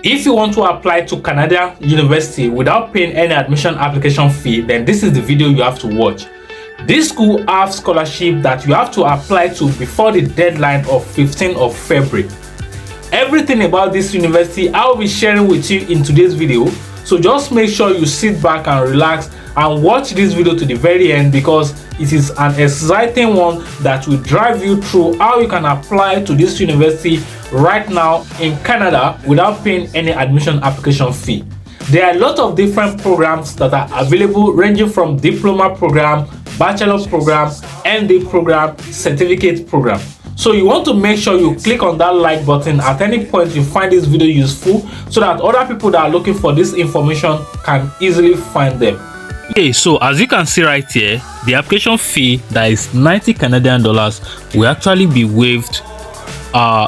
If you want to apply to Canadian university without paying any admission application fee, then this is the video you have to watch. This school have scholarship that you have to apply to before the deadline of 15th of February. Everything about this university I will be sharing with you in today's video, so just make sure you sit back and relax and watch this video to the very end, because it is an exciting one that will drive you through how you can apply to this university right now in Canada without paying any admission application fee. There are a lot of different programs that are available, ranging from diploma program, bachelor program, MD program, certificate program. So you want to make sure you click on that like button at any point you find this video useful, so that other people that are looking for this information can easily find them. Okay, so as you can see right here, the application fee that is 90 Canadian dollars will actually be waived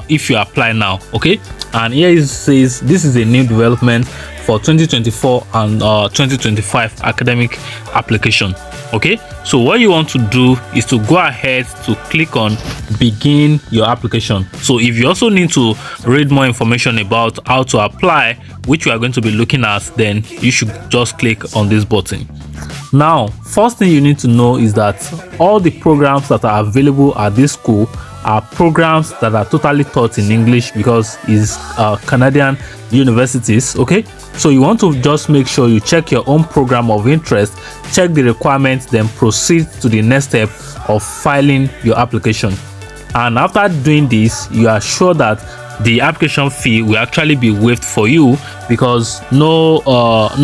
if you apply now. Okay, and here it says this is a new development for 2024 and 2025 academic application. Okay, so what you want to do is to go ahead to click on begin your application. So if you also need to read more information about how to apply, which we are going to be looking at, then you should just click on this button. Now, first thing you need to know is that all the programs that are available at this school are programs that are totally taught in English, because it's Canadian universities. Okay, so you want to just make sure you check your own program of interest, check the requirements, then proceed to the next step of filing your application. And after doing this, you are sure that the application fee will actually be waived for you, because no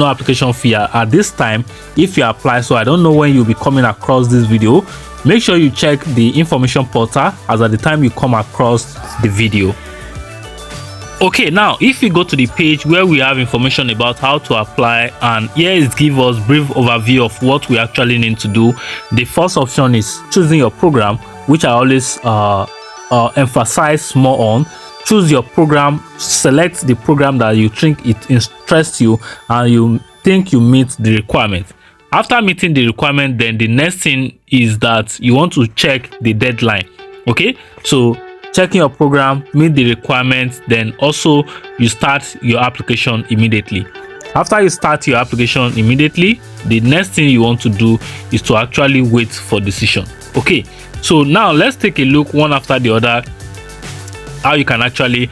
application fee at this time if you apply. So I don't know when you'll be coming across this video. Make sure you check the information portal as at the time you come across the video. Okay, now if you go to the page where we have information about how to apply, and here it gives us brief overview of what we actually need to do. The first option is choosing your program, which I always emphasize more on. Choose your program, select the program that you think it interests you and you think you meet the requirement. After meeting the requirement, then the next thing is that you want to check the deadline. Okay, so checking your program, meet the requirements, then also you start your application immediately. After you start your application immediately, the next thing you want to do is to actually wait for decision. Okay, so now let's take a look one after the other how you can actually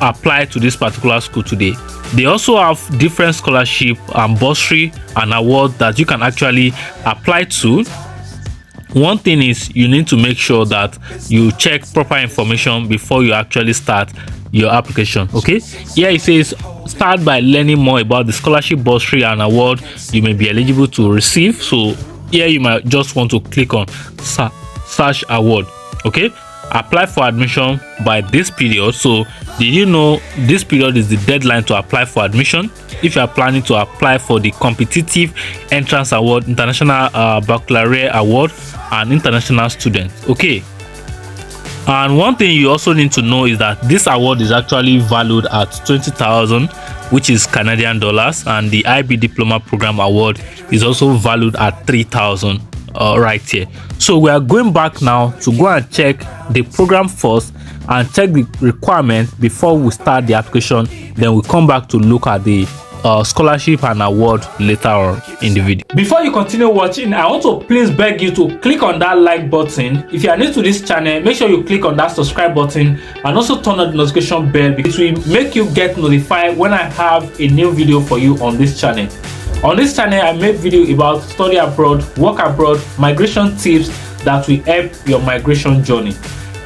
apply to this particular school today. They also have different scholarship and bursary and award that you can actually apply to. One thing is you need to make sure that you check proper information before you actually start your application. Okay, here it says start by learning more about the scholarship, bursary and award you may be eligible to receive. So here you might just want to click on search award. Okay, apply for admission by this period. So did you know this period is the deadline to apply for admission if you are planning to apply for the competitive entrance award, international baccalaureate award and international student? Okay, and one thing you also need to know is that this award is actually valued at 20,000, which is Canadian dollars, and the IB diploma program award is also valued at 3,000 right here. So we are going back now to go and check the program first and check the requirement before we start the application. Then we come back to look at the scholarship and award later on in the video. Before you continue watching, I want to please beg you to click on that like button. If you are new to this channel, make sure you click on that subscribe button and also turn on the notification bell, because it will make you get notified when I have a new video for you on this channel. On this channel, I make video about study abroad, work abroad, migration tips that will help your migration journey.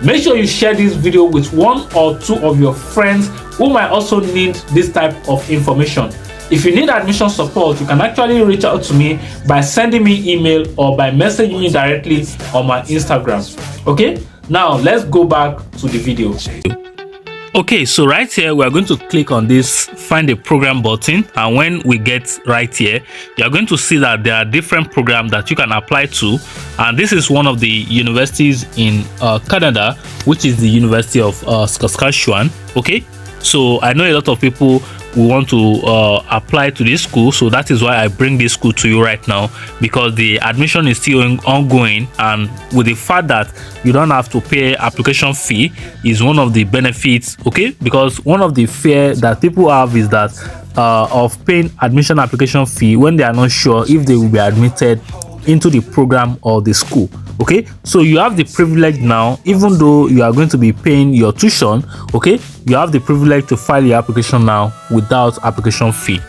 Make sure you share this video with one or two of your friends who might also need this type of information. If you need admission support, you can actually reach out to me by sending me email or by messaging me directly on my Instagram. Okay, now let's go back to the video. Okay, so right here we are going to click on this find a program button, and when we get right here, you are going to see that there are different programs that you can apply to, and this is one of the universities in Canada, which is the University of Saskatchewan. Okay, so I know a lot of people we want to apply to this school. So that is why I bring this school to you right now, because the admission is still ongoing, and with the fact that you don't have to pay application fee is one of the benefits. Okay, because one of the fear that people have is that of paying admission application fee when they are not sure if they will be admitted into the program or the school. Okay, so you have the privilege now, even though you are going to be paying your tuition. Okay, you have the privilege to file your application now without application fee.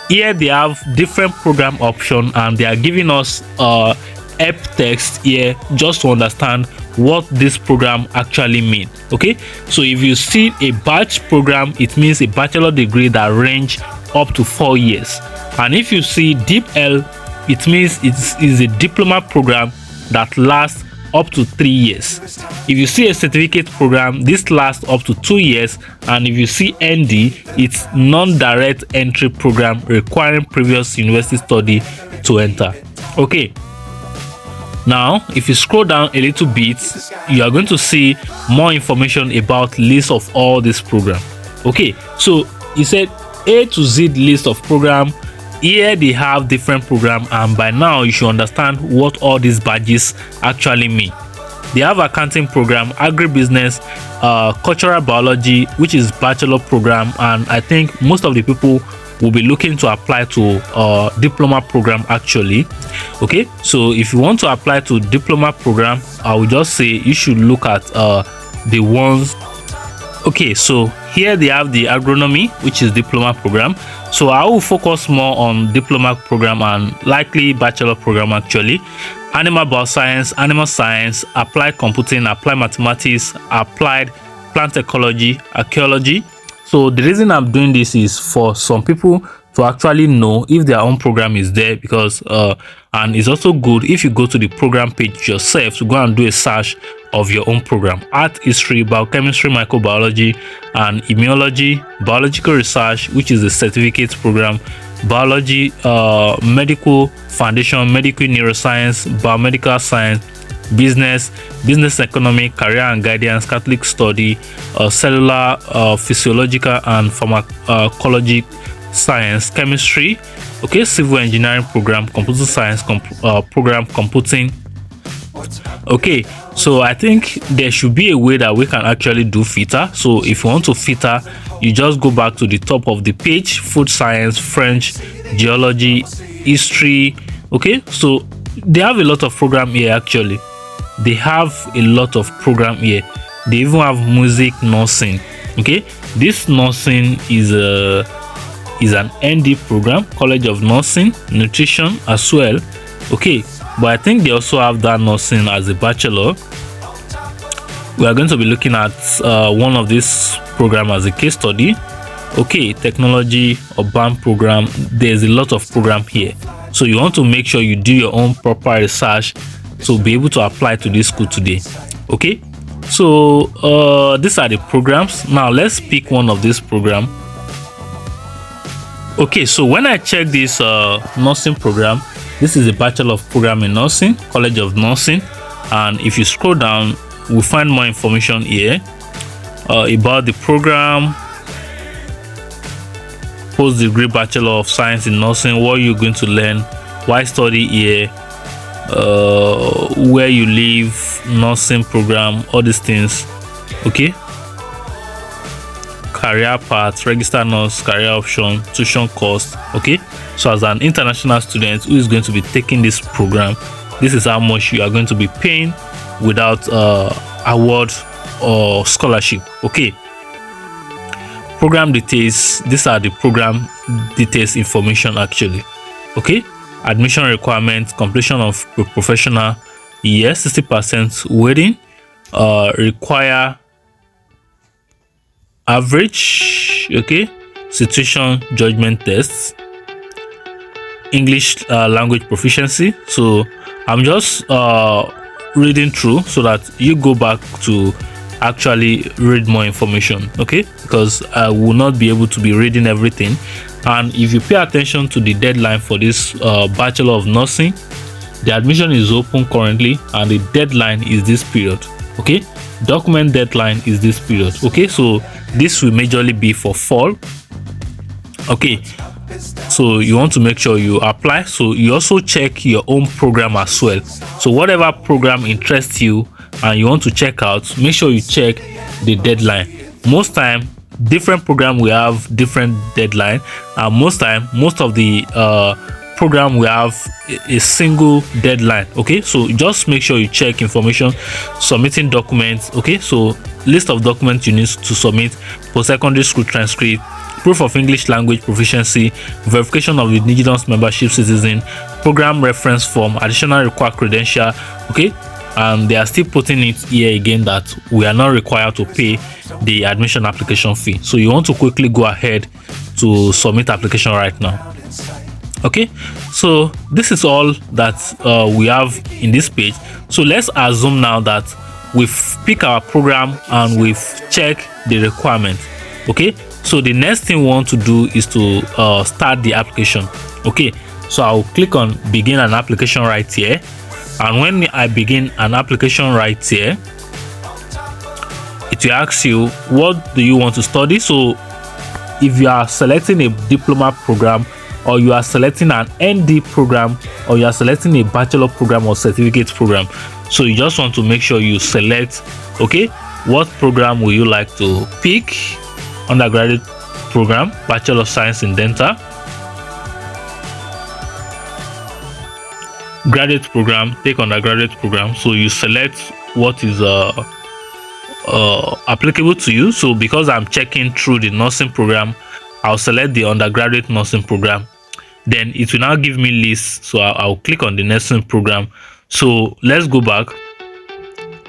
Here they have different program options, and they are giving us help text here just to understand what this program actually means. Okay, so if you see a batch program, it means a bachelor degree that range up to 4 years, and if you see deep L, it means it is a diploma program that lasts up to 3 years. If you see a certificate program, this lasts up to 2 years, and if you see ND, it's non-direct entry program requiring previous university study to enter. Okay, now if you scroll down a little bit, you are going to see more information about list of all this program. Okay, so he said A to Z list of program. Here they have different program, and by now you should understand what all these badges actually mean. They have accounting program, agribusiness, cultural biology, which is bachelor program, and I think most of the people will be looking to apply to diploma program actually. Okay, so if you want to apply to diploma program, I would just say you should look at the ones. Okay, so here they have the agronomy, which is diploma program. So I will focus more on diploma program and likely bachelor program actually. Animal bioscience, animal science, applied computing, applied mathematics, applied plant ecology, archaeology. So the reason I'm doing this is for some people to actually know if their own program is there, because and it's also good if you go to the program page yourself to go and do a search of your own program. Art history, biochemistry, microbiology, and immunology, biological research, which is the certificate program, biology, medical foundation, medical neuroscience, biomedical science, business economy, career and guidance, Catholic study, cellular, physiological and pharmacology science, chemistry, okay, civil engineering program, computer science program, computing. Okay, so I think there should be a way that we can actually do filter. So if you want to filter, you just go back to the top of the page: food science, French, geology, history. Okay, so they have a lot of program here actually. They have a lot of program here. They even have music, nursing. Okay, this nursing is an ND program, College of Nursing, nutrition as well. Okay, but I think they also have that nursing as a bachelor. We are going to be looking at one of this program as a case study. Okay, technology, urban program. There's a lot of program here, so you want to make sure you do your own proper research to be able to apply to this school today. Okay, so these are the programs. Now let's pick one of these program. Okay, so when I check this nursing program, this is a bachelor of program in nursing, College of Nursing, and if you scroll down, we'll find more information here about the program. Post-degree bachelor of science in nursing, what you're going to learn, why study here, where you live, nursing program, all these things. Okay, career path, register nurse, career option, tuition cost. Okay, so as an international student who is going to be taking this program, this is how much you are going to be paying without award or scholarship. Okay, program details. These are the program details information actually. Okay, admission requirements, completion of professional year, 60% waiting, require average. Okay, situation judgment tests, English language proficiency. So I'm just reading through so that you go back to actually read more information. Okay, because I will not be able to be reading everything, and if you pay attention to the deadline for this bachelor of nursing, the admission is open currently and the deadline is this period. Okay, document deadline is this period. Okay, so this will majorly be for fall. Okay, so you want to make sure you apply. So you also check your own program as well. So whatever program interests you and you want to check out, make sure you check the deadline. Most time different program will have different deadline, and most of the program will have a single deadline. Okay, so just make sure you check information, submitting documents. Okay, so list of documents you need to submit: post-secondary school transcript, proof of English language proficiency, verification of the indigenous membership citizen, program reference form, additional required credential. Okay, and they are still putting it here again that we are not required to pay the admission application fee. So you want to quickly go ahead to submit application right now. Okay, so this is all that we have in this page. So let's assume now that we've picked our program and we've checked the requirement. Okay, so the next thing we want to do is to start the application. Okay, so I'll click on begin an application right here, and when I begin an application right here, it will ask you what do you want to study. So if you are selecting a diploma program, or you are selecting an ND program, or you are selecting a bachelor program or certificate program, so you just want to make sure you select, okay, what program will you like to pick. Undergraduate program, Bachelor of Science in Dental. Graduate program, take undergraduate program. So you select what is applicable to you. So because I'm checking through the nursing program, I'll select the undergraduate nursing program. Then it will now give me lists, so I'll click on the nursing program. So let's go back.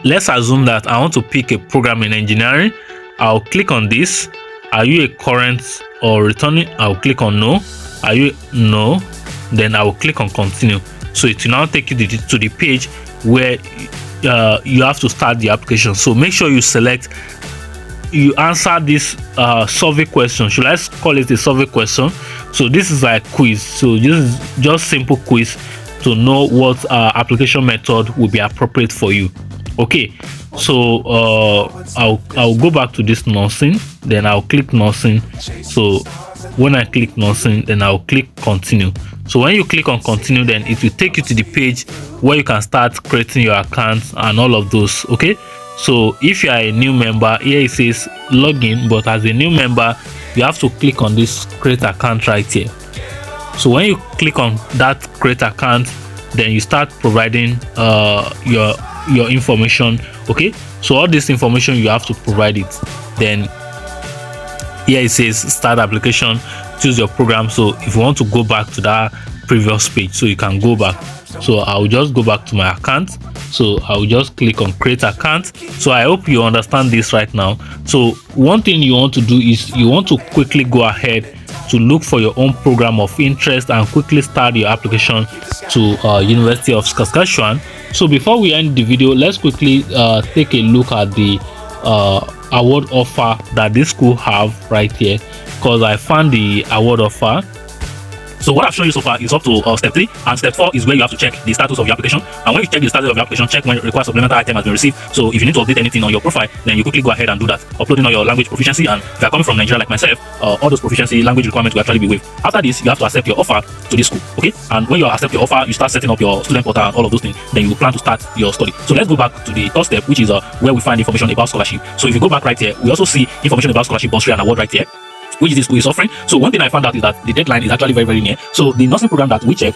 Let's assume that I want to pick a program in engineering. I'll click on this. Are you a current or returning? I'll click on no. Are you no? Then I will click on continue. So it will now take you to the page where you have to start the application. So make sure you answer this survey question. Should I call it a survey question? So this is like quiz. So this is just simple quiz to know what application method will be appropriate for you. Okay, so I'll go back to this nursing, then I'll click nursing. So when I click nursing, then I'll click continue. So when you click on continue, then it will take you to the page where you can start creating your account and all of those. Okay, so if you are a new member, here it says login, but as a new member you have to click on this create account right here. So when you click on that create account, then you start providing your information. Okay, so all this information you have to provide it. Then here it says start application, choose your program. So if you want to go back to that previous page, so you can go back. So I'll just go back to my account. So I'll just click on create account. So I hope you understand this right now. So one thing you want to do is you want to quickly go ahead to look for your own program of interest and quickly start your application to University of Saskatchewan. So before we end the video, let's quickly take a look at the award offer that this school have right here, because I found the award offer. So what I've shown you so far is up to step 3, and step 4 is where you have to check the status of your application. And when you check the status of your application, check when required supplemental item has been received. So if you need to update anything on your profile, then you quickly go ahead and do that, uploading all your language proficiency. And if you're coming from Nigeria like myself, all those proficiency language requirements will actually be waived. After this, you have to accept your offer to this school. Okay, and when you accept your offer, you start setting up your student portal and all of those things. Then you plan to start your study. So let's go back to the third step, which is where we find information about scholarship. So if you go back right here, we also see information about scholarship, bursary, and award right here, which this school is offering. So one thing I found out is that the deadline is actually very, very near. So the nursing program that we check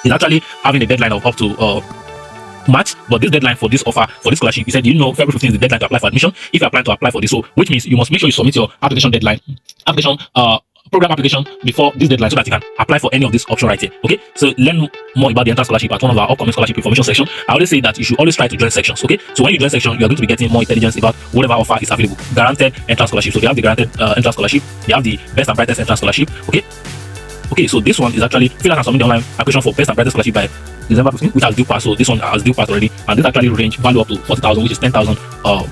is actually having a deadline of up to March, but this deadline for this offer, for this scholarship, he said, you know, February 15th is the deadline to apply for admission if you are planning to apply for this. So which means you must make sure you submit your application deadline, program application before this deadline, so that you can apply for any of this option right here. Okay, so learn more about the entire scholarship at one of our upcoming scholarship information section. I always say that you should always try to join sections. Okay, so when you join section, you are going to be getting more intelligence about whatever offer is available. Guaranteed entrance scholarship. So they have the guaranteed entrance scholarship, they have the best and brightest entrance scholarship. Okay, so this one is actually fill out and submit the online application for best and brightest scholarship by December 15th, which has due pass. So this one has due pass already, and this actually range value up to 40,000, which is 10,000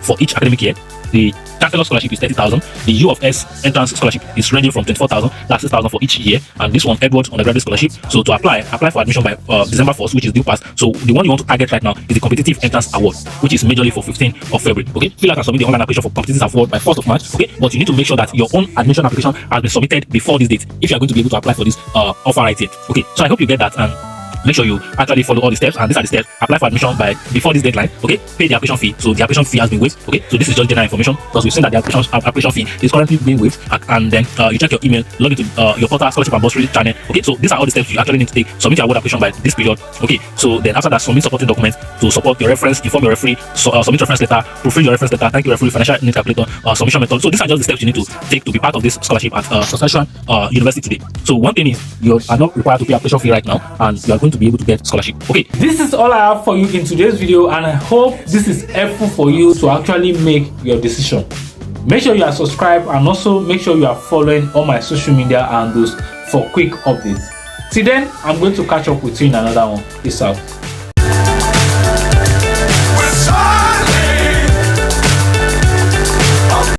for each academic year. The Chancellor Scholarship is 30,000. The U of S Entrance Scholarship is ranging from 24,000. That's 6,000 for each year. And this one, Edwards Undergraduate Scholarship. So to apply for admission by December 1st, which is due past. So the one you want to target right now is the Competitive Entrance Award, which is majorly for 15th of February. Okay, fill out and submit the online application for Competitive Award by 1st of March. Okay, but you need to make sure that your own admission application has been submitted before this date if you are going to be able to apply for this offer right here. Okay, so I hope you get that, and make sure you actually follow all the steps, and these are the steps. Apply for admission by before this deadline. Okay, pay the application fee. So the application fee has been waived. Okay, so this is just general information because we've seen that the application fee is currently being waived, and then you check your email, log into your portal scholarship and bursary channel. Okay, so these are all the steps you actually need to take. Submit your award application by this period. Okay, so then after that, submit supporting documents to support your reference, inform your referee, submit reference letter, proofread your reference letter, thank you referee, financial need calculator, submission method. So these are just the steps you need to take to be part of this scholarship at Saskatchewan University today. So one thing is you are not required to pay application fee right now, and you are going to be able to get scholarship. Okay, this is all I have for you in today's video, and I hope this is helpful for you to actually make your decision. Make sure you are subscribed, and also make sure you are following all my social media handles for quick updates. Till then, I'm going to catch up with you in another one. Peace out.